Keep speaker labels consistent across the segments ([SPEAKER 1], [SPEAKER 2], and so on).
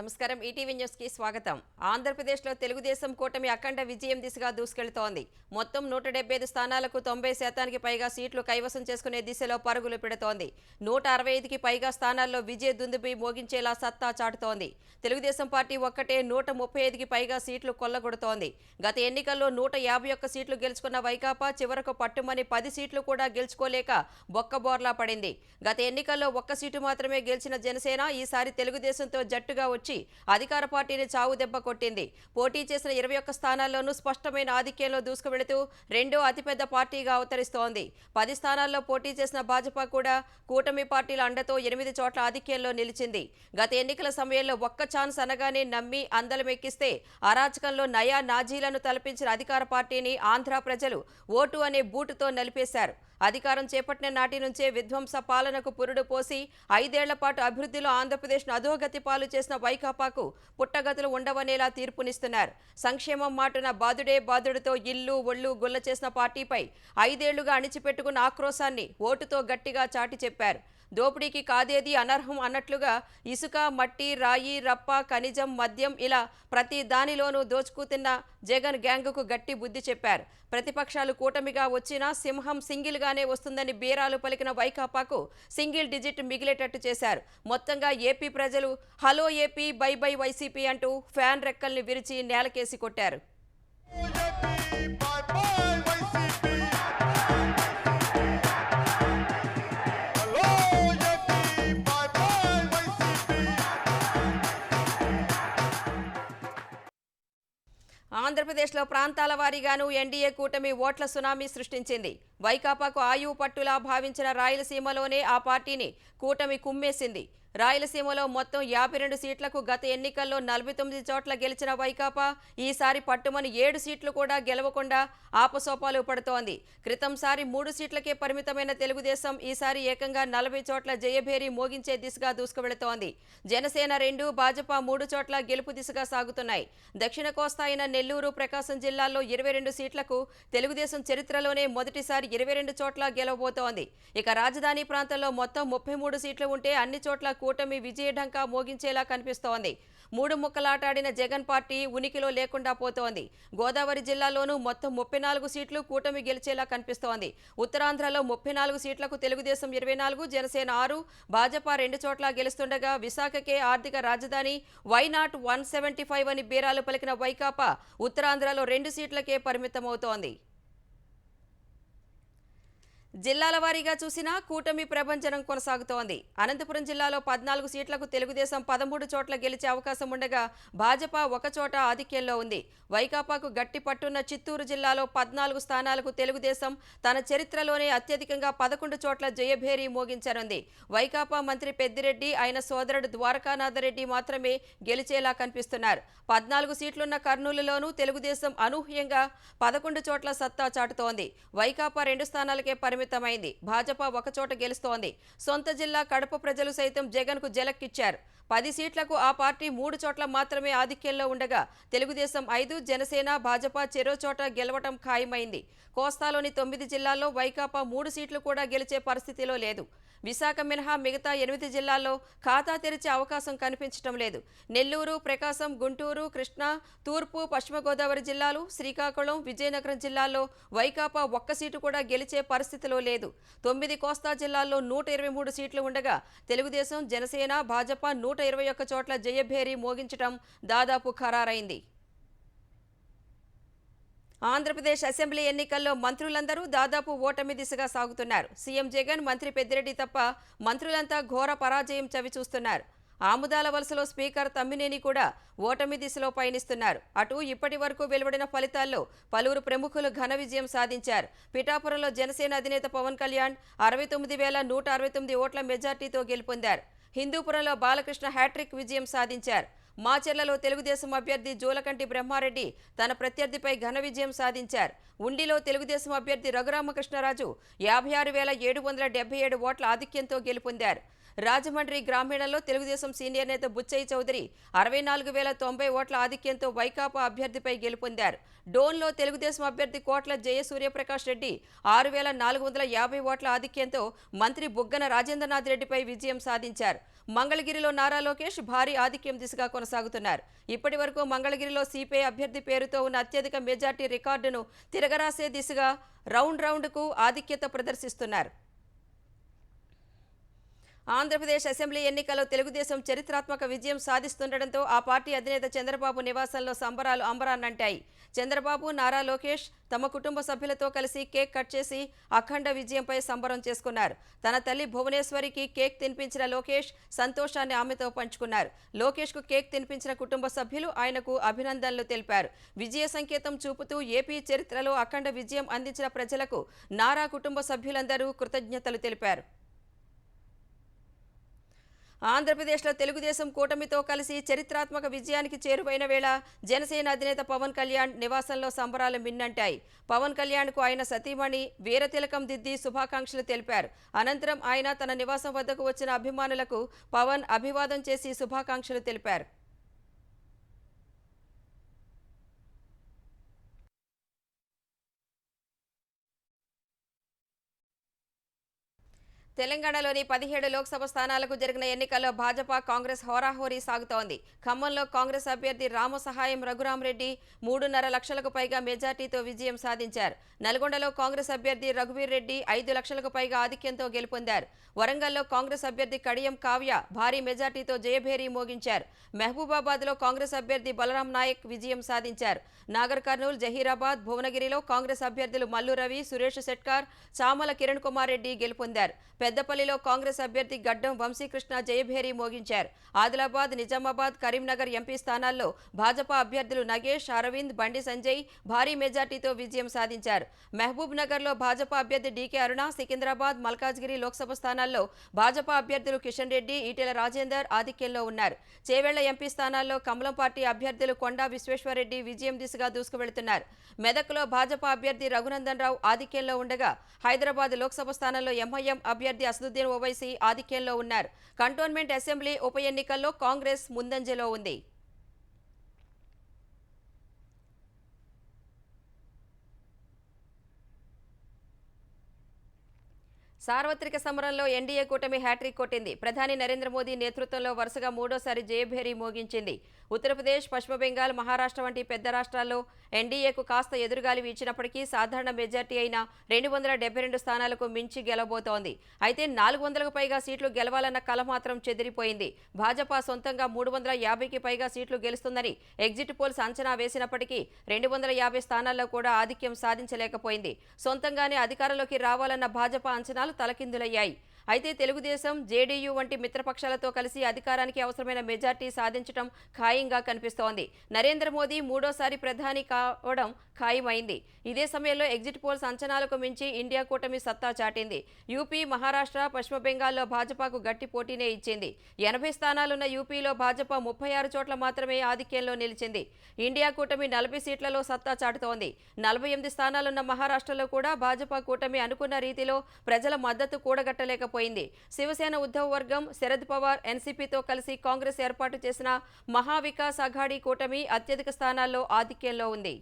[SPEAKER 1] నమస్కారం ETV news కి స్వాగతం. ఆంధ్రప్రదేశ్లో తెలుగుదేశం కూటమి అఖండ విజయం దిశగా దూసుకెళ్తోంది. మొత్తం 175 స్థానాలకు 90% పైగా సీట్లు కైవసం చేసుకునే దిశలో పరుగులు పెడుతోంది. 165కి పైగా స్థానాల్లో విజయ దుందుబి మోగించేలా సత్తా చాటుతోంది. తెలుగుదేశం పార్టీ ఒక్కటే 135కి పైగా సీట్లు కొల్లగొడుతోంది. గత ఎన్నికల్లో 151 సీట్లు గెలుచుకున్న వైకాపా చివరకు పట్టుమని 10 సీట్లు కూడా గెలుచుకోలేక బొక్కబోర్లా పడింది. గత ఎన్నికల్లో ఒక్క సీటు మాత్రమే గెలిచిన జనసేన ఈసారి తెలుగుదేశంతో జట్టుగా వచ్చి అధికార పార్టీని చావు దెబ్బ కొట్టింది. పోటీ చేసిన 21 స్థానాల్లోనూ స్పష్టమైన ఆధిక్యంలో దూసుకువెళుతూ రెండో అతిపెద్ద పార్టీగా అవతరిస్తోంది. 10 స్థానాల్లో పోటీ చేసిన భాజపా కూడా కూటమి పార్టీల అండతో 8 చోట్ల ఆధిక్యంలో నిలిచింది. గత ఎన్నికల సమయంలో ఒక్క ఛాన్స్ అనగానే నమ్మి అందలమెక్కిస్తే అరాచకంలో నయా నాజీలను తలపించిన అధికార పార్టీని ఆంధ్ర ప్రజలు ఓటు అనే బూటుతో నలిపేశారు. అధికారం చేపట్టిన నాటి నుంచే విధ్వంస పాలనకు పురుడు పోసి 5 ఏళ్ల పాటు అభివృద్ధిలో ఆంధ్రప్రదేశ్ను అధోగతి పాలు చేసిన వైకాపాకు పుట్టగతులు ఉండవనేలా తీర్పునిస్తున్నారు. సంక్షేమం మాటున బాదుడే బాదుడుతో ఇల్లు ఒళ్ళు గుల్ల చేసిన పార్టీపై 5 ఏళ్లుగా అణిచిపెట్టుకున్న ఆక్రోశాన్ని ఓటుతో గట్టిగా చాటి చెప్పారు. దోపిడీకి కాదేది అనర్హం అన్నట్లుగా ఇసుక, మట్టి, రాయి, రప్ప, ఖనిజం, మద్యం ఇలా ప్రతి దానిలోనూ దోచుకుతున్న జగన్ గ్యాంగుకు గట్టి బుద్ధి చెప్పారు. ప్రతిపక్షాలు కూటమిగా వచ్చినా సింహం సింగిల్గానే వస్తుందని బీరాలు పలికిన వైకాపాకు సింగిల్ డిజిట్ మిగిలేటట్టు చేశారు. మొత్తంగా ఏపీ ప్రజలు hello AP, by by YCP అంటూ ఫ్యాన్ రెక్కల్ని విరిచి నేలకేసి కొట్టారు. ఆంధ్రప్రదేశ్లో ప్రాంతాల వారీగాను ఎన్డీఏ కూటమి ఓట్ల సునామీ సృష్టించింది. వైకాపాకు ఆయువు పట్టులా భావించిన రాయలసీమలోనే ఆ పార్టీని కూటమి కుమ్మేసింది. రాయలసీమలో మొత్తం 52 సీట్లకు గత ఎన్నికల్లో 49 చోట్ల గెలిచిన వైకాపా ఈసారి పట్టుమని 7 సీట్లు కూడా గెలవకుండా ఆపసోపాలు పడుతోంది. క్రితంసారి 3 సీట్లకే పరిమితమైన తెలుగుదేశం ఈసారి ఏకంగా 40 చోట్ల జయభేరి మోగించే దిశగా దూసుకువెళుతోంది. జనసేన 2, భాజపా 3 చోట్ల గెలుపు దిశగా సాగుతున్నాయి. దక్షిణ కోస్తా అయిన నెల్లూరు, ప్రకాశం జిల్లాల్లో 22 సీట్లకు తెలుగుదేశం చరిత్రలోనే మొదటిసారి 22 చోట్ల గెలవబోతోంది. ఇక రాజధాని ప్రాంతంలో మొత్తం 33 సీట్లు ఉంటే అన్ని చోట్ల కూటమి విజయఢంకా మోగించేలా కనిపిస్తోంది. 3 ముక్కలాటాడిన జగన్ పార్టీ ఉనికిలో లేకుండా పోతోంది. గోదావరి జిల్లాలోనూ మొత్తం 34 సీట్లు కూటమి గెలిచేలా కనిపిస్తోంది. ఉత్తరాంధ్రలో 34 సీట్లకు తెలుగుదేశం 24, జనసేన 6, భాజపా 2 చోట్ల గెలుస్తుండగా విశాఖకే ఆర్థిక రాజధాని, వై నాట్ 175 అని బీరాలు పలికిన వైకాపా ఉత్తరాంధ్రలో 2 సీట్లకే పరిమితమవుతోంది. జిల్లాల వారీగా చూసినా కూటమి ప్రభంజనం కొనసాగుతోంది. అనంతపురం జిల్లాలో 14 సీట్లకు తెలుగుదేశం 13 చోట్ల గెలిచే అవకాశం ఉండగా భాజపా 1 చోట ఆధిక్యంలో ఉంది. వైకాపాకు గట్టి పట్టున్న చిత్తూరు జిల్లాలో 14 స్థానాలకు తెలుగుదేశం తన చరిత్రలోనే అత్యధికంగా 11 చోట్ల జయభేరి మోగించనుంది. వైకాపా మంత్రి పెద్దిరెడ్డి, ఆయన సోదరుడు ద్వారకానాథరెడ్డి మాత్రమే గెలిచేలా కనిపిస్తున్నారు. 14 సీట్లున్న కర్నూలులోనూ తెలుగుదేశం అనూహ్యంగా 11 చోట్ల సత్తా చాటుతోంది. వైకాపా 2 స్థానాలకే పరిమితమైంది. భాజపా 1 చోట గెలుస్తోంది. సొంత జిల్లా కడప ప్రజలు సైతం జగన్కు జలక్కిచ్చారు. 10 సీట్లకు ఆ పార్టీ 3 చోట్ల మాత్రమే ఆధిక్యంలో ఉండగా తెలుగుదేశం 5, జనసేన, భాజపా చెరో చోట గెలవటం ఖాయమైంది. కోస్తాలోని 9 జిల్లాల్లో వైకాపా 3 సీట్లు కూడా గెలిచే పరిస్థితిలో లేదు. విశాఖ మినహా మిగతా 8 జిల్లాల్లో ఖాతా తెరిచే అవకాశం కనిపించడం లేదు. నెల్లూరు, ప్రకాశం, గుంటూరు, కృష్ణా, తూర్పు, పశ్చిమ గోదావరి జిల్లాలు, శ్రీకాకుళం, విజయనగరం జిల్లాల్లో వైకాపా 1 సీటు కూడా గెలిచే పరిస్థితిలో లేదు. 9 కోస్తా జిల్లాల్లో 123 సీట్లు ఉండగా తెలుగుదేశం, జనసేన, భాజపా 121 చోట్ల జయభేరి మోగించడం దాదాపు ఖరారైంది. ఆంధ్రప్రదేశ్ అసెంబ్లీ ఎన్నికల్లో మంత్రులందరూ దాదాపు ఓటమి దిశగా సాగుతున్నారు. సీఎం జగన్, మంత్రి పెద్దిరెడ్డి తప్ప మంత్రులంతా ఘోర పరాజయం చవిచూస్తున్నారు. ఆముదాల వలసలో స్పీకర్ తమ్మినేని కూడా ఓటమి దిశలో పయనిస్తున్నారు. అటు ఇప్పటి వరకు వెలువడిన ఫలితాల్లో పలువురు ప్రముఖులు ఘన విజయం సాధించారు. పిఠాపురంలో జనసేన అధినేత పవన్ కళ్యాణ్ 69,169 ఓట్ల మెజార్టీతో గెలుపొందారు. హిందూపురంలో బాలకృష్ణ హ్యాట్రిక్ విజయం సాధించారు. మాచెర్లలో తెలుగుదేశం అభ్యర్థి జూలకంటి బ్రహ్మారెడ్డి తన ప్రత్యర్థిపై ఘన విజయం సాధించారు. ఉండిలో తెలుగుదేశం అభ్యర్థి రఘురామకృష్ణరాజు 56,777 ఓట్ల ఆధిక్యంతో గెలుపొందారు. రాజమండ్రి గ్రామీణంలో తెలుగుదేశం సీనియర్ నేత బుచ్చయ్య చౌదరి 64,090 ఓట్ల ఆధిక్యంతో వైకాపా అభ్యర్థిపై గెలుపొందారు. డోన్లో తెలుగుదేశం అభ్యర్థి కోట్ల జయసూర్యప్రకాష్ రెడ్డి 6,450 ఓట్ల ఆధిక్యంతో మంత్రి బుగ్గన రాజేంద్రనాథ్ రెడ్డిపై విజయం సాధించారు. మంగళగిరిలో నారా లోకేష్ భారీ ఆధిక్యం దిశగా కొనసాగుతున్నారు. ఇప్పటి వరకు మంగళగిరిలో సిపిఐ అభ్యర్థి పేరుతో ఉన్న అత్యధిక మెజార్టీ రికార్డును తిరగరాసే దిశగా రౌండ్కు ఆధిక్యత ప్రదర్శిస్తున్నారు. ఆంధ్రప్రదేశ్ అసెంబ్లీ ఎన్నికల్లో తెలుగుదేశం చరిత్రాత్మక విజయం సాధిస్తుండటంతో ఆ పార్టీ అధినేత చంద్రబాబు నివాసంలో సంబరాలు అంబరాన్నంటాయి. చంద్రబాబు, నారా లోకేష్ తమ కుటుంబ సభ్యులతో కలిసి కేక్ కట్ చేసి అఖండ విజయంపై సంబరం చేసుకున్నారు. తన తల్లి భువనేశ్వరికి కేక్ తినిపించిన లోకేష్ సంతోషాన్ని ఆమెతో పంచుకున్నారు. లోకేష్కు కేక్ తినిపించిన కుటుంబ సభ్యులు ఆయనకు అభినందనలు తెలిపారు. విజయ సంకేతం చూపుతూ ఏపీ చరిత్రలో అఖండ విజయం అందించిన ప్రజలకు నారా కుటుంబ సభ్యులందరూ కృతజ్ఞతలు తెలిపారు. ఆంధ్రప్రదేశ్లో తెలుగుదేశం కూటమితో కలిసి చరిత్రాత్మక విజయానికి చేరువైన వేళ జనసేన అధినేత పవన్ కళ్యాణ్ నివాసంలో సంబరాలు మిన్నంటాయి. పవన్ కళ్యాణ్కు ఆయన సతీమణి వీరతిలకం దిద్ది శుభాకాంక్షలు తెలిపారు. అనంతరం ఆయన తన నివాసం వద్దకు వచ్చిన అభిమానులకు పవన్ అభివాదం చేసి శుభాకాంక్షలు తెలిపారు. తెలంగాణలోని 17 లోక్సభ స్థానాలకు జరిగిన ఎన్నికల్లో భాజపా కాంగ్రెస్ హోరాహోరీ సాగుతోంది. ఖమ్మంలో కాంగ్రెస్ అభ్యర్థి రామసహాయం రఘురామరెడ్డి 3.5 లక్షలకు పైగా మెజార్టీతో విజయం సాధించారు. నల్గొండలో కాంగ్రెస్ అభ్యర్థి రఘువీర్ రెడ్డి 5 లక్షలకు పైగా ఆధిక్యంతో గెలుపొందారు. వరంగల్లో కాంగ్రెస్ అభ్యర్థి కడియం కావ్య భారీ మెజార్టీతో జయభేరీ మోగించారు. మహబూబాబాద్లో కాంగ్రెస్ అభ్యర్థి బలరాం నాయక్ విజయం సాధించారు. నాగర్ కర్నూల్, జహీరాబాద్, భువనగిరిలో కాంగ్రెస్ అభ్యర్థులు మల్లు రవి, సురేష్ శెట్కార్, చామల కిరణ్ కుమార్ రెడ్డి గెలుపొందారు. పెద్దపల్లిలో కాంగ్రెస్ అభ్యర్థి గడ్డం వంశీకృష్ణ జయభేరీ మోగించారు. ఆదిలాబాద్, నిజామాబాద్, కరీంనగర్ ఎంపీ స్థానాల్లో భాజపా అభ్యర్థులు నగేష్, అరవింద్, బండి సంజయ్ భారీ మెజార్టీతో విజయం సాధించారు. మహబూబ్ నగర్లో భాజపా అభ్యర్థి డీకే అరుణ, సికింద్రాబాద్, మల్కాజ్గిరి లోక్సభ స్థానాల్లో భాజపా అభ్యర్థులు కిషన్ రెడ్డి, ఈటెల రాజేందర్ ఆధిక్యంలో ఉన్నారు. చేవెళ్ల ఎంపీ స్థానాల్లో కమలం పార్టీ అభ్యర్థులు కొండా విశ్వేశ్వరరెడ్డి విజయం దిశగా దూసుకువెళుతున్నారు. మెదక్లో భాజపా అభ్యర్థి రఘునందన్ రావు ఆధిక్యంలో ఉండగా హైదరాబాద్ లోక్సభ స్థానంలో ఎంఐఎం అభ్యర్థి అసదుద్దీన్ ఓవైసీ ఆధిక్యంలో ఉన్నారు. కంటోన్మెంట్ అసెంబ్లీ ఉప ఎన్నికల్లో కాంగ్రెస్ ముందంజలో ఉంది. సార్వత్రిక సమరంలో ఎన్డీఏ కూటమి హ్యాట్రిక్ కొట్టింది. ప్రధాని నరేంద్ర మోదీ నేతృత్వంలో వరుసగా మూడోసారి జయభేరీ మోగించింది. ఉత్తరప్రదేశ్, పశ్చిమ బెంగాల్, మహారాష్ట్ర వంటి పెద్ద రాష్ట్రాల్లో ఎన్డీఏకు కాస్త ఎదురుగాలి వీచినప్పటికీ సాధారణ మెజార్టీ అయిన 272 స్థానాలకు మించి గెలవబోతోంది. అయితే 400కు పైగా సీట్లు గెలవాలన్న కల మాత్రం చెదిరిపోయింది. భాజపా సొంతంగా 350కి పైగా సీట్లు గెలుస్తుందని ఎగ్జిట్ పోల్స్ అంచనా వేసినప్పటికీ 250 స్థానాల్లో కూడా ఆధిక్యం సాధించలేకపోయింది. సొంతంగానే అధికారంలోకి రావాలన్న భాజపా అంచనాలు తలకిందులయ్యాయి. అయితే తెలుగుదేశం, జేడీయూ వంటి మిత్రపక్షాలతో కలిసి అధికారానికి అవసరమైన మెజార్టీ సాధించడం ఖాయంగా కనిపిస్తోంది. నరేంద్ర మోదీ మూడోసారి ప్రధాని కావడం ఖాయమైంది. ఇదే సమయంలో ఎగ్జిట్ పోల్స్ అంచనాలకు మించి ఇండియా కూటమి సత్తా చాటింది. యూపీ, మహారాష్ట్ర, పశ్చిమ బెంగాల్లో భాజపాకు గట్టి పోటీనే ఇచ్చింది. 80 స్థానాలున్న యూపీలో భాజపా 36 చోట్ల మాత్రమే ఆధిక్యంలో నిలిచింది. ఇండియా కూటమి 40 సీట్లలో సత్తా చాటుతోంది. 48 స్థానాలున్న మహారాష్ట్రలో కూడా భాజపా కూటమి అనుకున్న రీతిలో ప్రజల మద్దతు కూడగట్టలేకపోయింది. శివసేన ఉద్ధవ్ వర్గం, శరద్ పవార్ ఎన్సీపీతో కలిసి కాంగ్రెస్ ఏర్పాటు చేసిన మహావికాస్ అఘాడీ కూటమి అత్యధిక స్థానాల్లో ఆధిక్యంలో ఉంది.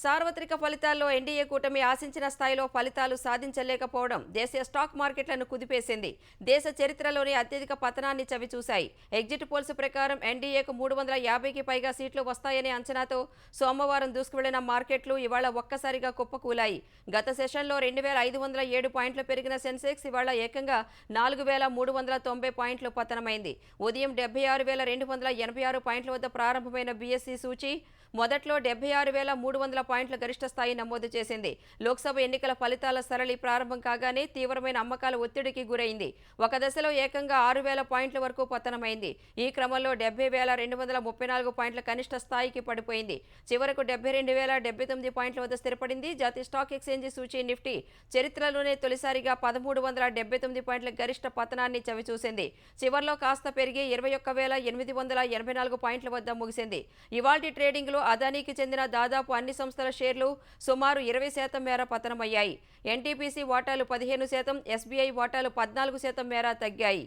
[SPEAKER 1] సార్వత్రిక ఫలితాల్లో ఎన్డీఏ కూటమి ఆశించిన స్థాయిలో ఫలితాలు సాధించలేకపోవడం దేశీయ స్టాక్ మార్కెట్లను కుదిపేసింది. దేశ చరిత్రలోనే అత్యధిక పతనాన్ని చవిచూశాయి. ఎగ్జిట్ పోల్స్ ప్రకారం ఎన్డీఏకు 350కి పైగా సీట్లు వస్తాయనే అంచనాతో సోమవారం దూసుకువెళ్లిన మార్కెట్లు ఇవాళ ఒక్కసారిగా కుప్పకూలాయి. గత సెషన్లో 2507 పాయింట్లు పెరిగిన సెన్సెక్స్ ఇవాళ ఏకంగా 4390 పాయింట్లు పతనమైంది. ఉదయం 76,286 పాయింట్ల వద్ద ప్రారంభమైన బీఎస్సీ సూచీ మొదట్లో 76,300 పాయింట్ల గరిష్ట స్థాయి నమోదు చేసింది. లోక్సభ ఎన్నికల ఫలితాల సరళి ప్రారంభం కాగానే తీవ్రమైన అమ్మకాల ఒత్తిడికి గురైంది. ఒక దశలో ఏకంగా 6,000 పాయింట్ల వరకు పతనమైంది. ఈ క్రమంలో 70,234 పాయింట్ల కనిష్ట స్థాయికి పడిపోయింది. చివరకు 72,079 పాయింట్ల వద్ద స్థిరపడింది. జాతీయ స్టాక్ ఎక్స్చేంజి సూచీ నిఫ్టీ చరిత్రలోనే తొలిసారిగా 1,379 పాయింట్ల గరిష్ట పతనాన్ని చవిచూసింది. చివర్లో కాస్త పెరిగి 21,884 పాయింట్ల వద్ద ముగిసింది. ఇవాల్టి ట్రేడింగ్లో అదానీకి చెందిన దాదాపు అన్ని సంస్థల షేర్లు సుమారు 20% మేర పతనమయ్యాయి. ఎన్టీపీసీ వాటాలు 15%, ఎస్బీఐ వాటాలు 14% మేర తగ్గాయి.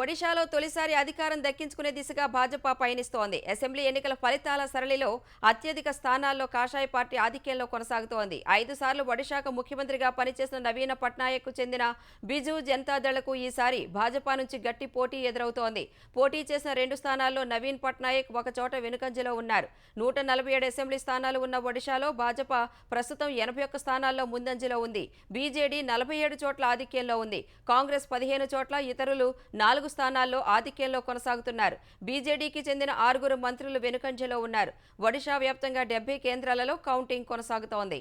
[SPEAKER 1] ఒడిశాలో తొలిసారి అధికారం దక్కించుకునే దిశగా భాజపా పయనిస్తోంది. అసెంబ్లీ ఎన్నికల ఫలితాల సరళిలో అత్యధిక స్థానాల్లో కాషాయ పార్టీ ఆధిక్యంలో కొనసాగుతోంది. 5 సార్లు ఒడిశాకు ముఖ్యమంత్రిగా పనిచేసిన నవీన పట్నాయక్కు చెందిన బిజు జనతాదళకు ఈసారి భాజపా నుంచి గట్టి పోటీ ఎదురవుతోంది. పోటీ చేసిన 2 స్థానాల్లో నవీన్ పట్నాయక్ ఒక చోట వెనుకంజలో ఉన్నారు. 147 అసెంబ్లీ స్థానాలు ఉన్న ఒడిశాలో భాజపా ప్రస్తుతం 81 స్థానాల్లో ముందంజలో ఉంది. బీజేడీ 47 చోట్ల ఆధిక్యంలో ఉంది. కాంగ్రెస్ 15 చోట్ల, ఇతరులు 4 స్థానాల్లో ఆధిక్యంలో కొనసాగుతున్నారు. బీజేడీకి చెందిన 6 మంత్రులు వెనుకంజలో ఉన్నారు. ఒడిషా వ్యాప్తంగా 70 కేంద్రాలలో కౌంటింగ్ కొనసాగుతోంది.